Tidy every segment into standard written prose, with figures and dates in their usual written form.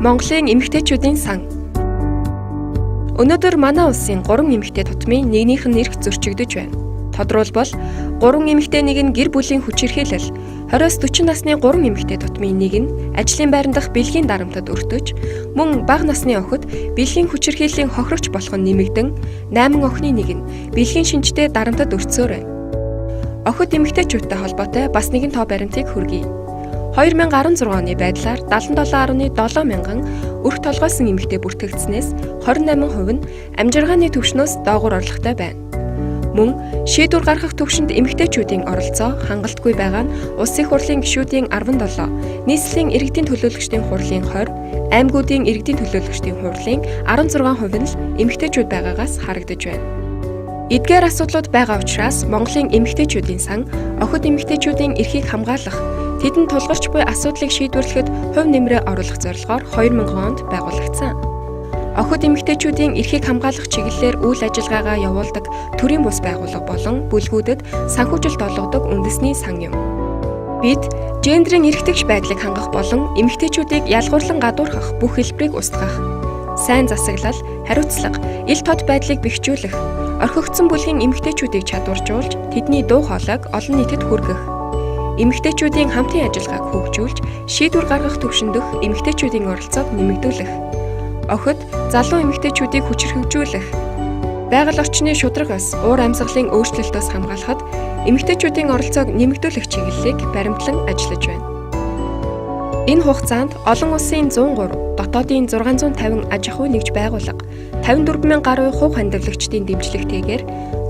Монголын эмэгтэйчүүдийн сан. Өнөөдөр манай улсын 3 эмэгтэй тутмын нэгнийх нь эрх зөрчигдөж байна. Тодорхойлбол 3 эмэгтэйнийг нь гэр бүлийн хүчирхийлэл, 20-40 насны 3 эмэгтэй тутмын нэг нь ажлын байран дах бэлгийн дарамтад өртөж, мөн бага насны охид бэлгийн хүчирхийллийн хохирогч болох нь нэмэгдэн, 8 охины нэг нь бэлгийн шинжтэй дарамтад өртсөөр байна. Охид эмэгтэйчүүдтэй холбоотой бас нэгэн тоо баримтыг хүргэе. 2016 оны байдлаар 77.7 мянган өрх толгойсон эмэгтэй бүртгэгдснээс 28% нь амжиргааны түвшнөөс доогуур орлоготой байна. Мөн шийдвэр гаргах төвшөнд эмэгтэйчүүдийн оролцоо хангалтгүй байгаа нь Улсын их хурлын гишүүдийн 17, нийслэлийн иргэдийн төлөөлөгчдийн хурлын 20, аймагуудын иргэдийн төлөөлөгчдийн хурлын 16% нь л эмэгтэйчүүд байгаагаас харагдаж байна. Эдгээр асуудлууд байгаа учраас Монголын эмэгтэйчүүдийн сан охид эмэгтэйчүүдийн эрхийг хамгаалах, тэдэнд тулгарч буй асуудлыг шийдвэрлэхэд хувь нэмрээ оруулах зорилгоор 2000 онд байгуулагдсан. Охид эмэгтэйчүүдийн эрхийг хамгаалах чиглэлээр үйл ажиллагаагаа явуулдаг төрийн бус байгууллага болон бүлгүүдэд санхүүжилт олгодог үндэсний сан юм. Бид гендрийн эрхтгч байдлыг хангах болон эмэгтэйчүүдийг ялгуурлан гадуурхах бүх хэлбэрийг устгах, сайн засаглал, хариуцлага, ил тод байдлыг бэхжүүлэх, орхигдсон бүлгийн эмэгтэйчүүдийг чадваржуулж, тэдний дуу хоолойг олон нийтэд хүргэх, эмэгтэйчүүдийн хамтын ажиллагааг хөгжүүлж, шийдвэр гаргах төвшөндөх эмэгтэйчүүдийн оролцоог нэмэгдүүлэх, охид, залуу эмэгтэйчүүдийг хүчирхэгжүүлэх, байгаль орчны шударга ус, уур амьсгалын өөрчлөлтөөс хамгаалахад эмэгтэйчүүдийн оролцоог нэмэгдүүлэх чиглэлийг баримтлан ажиллаж байна. Энэ хугацаанд олон улсын 103, дотоодын 650 аж ахуй нэгж байгууллага, 54,000 гаруй хувь хандивлагчдын дэмжлэгтэйгээр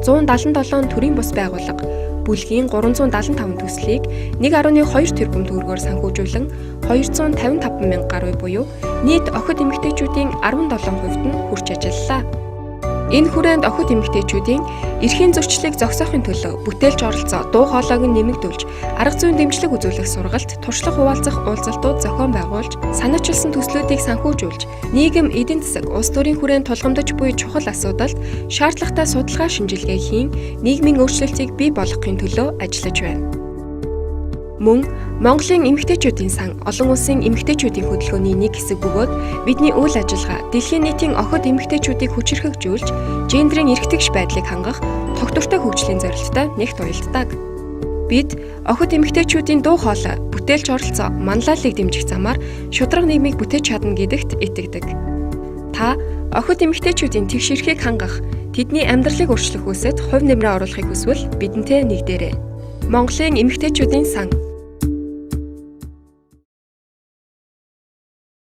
177 төрийн бус байгууллага, бүлгийн 375 төслийг 1.2 тэрбум төгрөгөөр санхүүжүүлэн 255,000 гаруй буюу нийт охид эмэгтэйчүүдийн 17%-д нь хүрч ажиллалаа. Энэ хүрээнд охид эмэгтэйчүүдийн эрхийн зөрчлийг зогсоохын төлөө бүтээлч оролцоо, дуу хоолойг нь нэмэгдүүлж, арга зүйн дэмжлэг үзүүлэх сургалт, туршлага хуваалцах уулзалтууд зохион байгуулж, санаачилсан төслүүдийг санхүүжүүлж, нийгэм, эдийн засаг, улс төрийн хүрээнд тулгамдж буй чухал асуудалд шаардлагатай судалгаа шинжилгээ хийн, нийгмийн өөрчлөлтийг бий болгохын төлөө ажиллаж байна. Мөн Монголын эмэгтэйчүүдийн сан олон улсын эмэгтэйчүүдийн хөдөлгөөний нэг хэсэг бөгөөд бидний үйл ажиллагаа дэлхийн нийтийн охид эмэгтэйчүүдийг хүчирхэгжүүлж, гендрийн эрхтгч байдлыг хангах тогтвортой хөгжлийн зорилттой нэгт уялддаг. Бид охид эмэгтэйчүүдийн дуу хоолой, бүтээлч оролцоо, манлайллыг дэмжих замаар шударга нийгмийг бүтээж чадна гэдэгт итгэдэг. Та охид эмэгтэйчүүдийн тэгш эрхийг хангах, тэдний амьдралыг өөрчлөх үсэд хувь нэмрээ оруулахыг хүсвэл бидэнтэй нэгдээрэй. Монголын эмэгтэйчүүдийн сан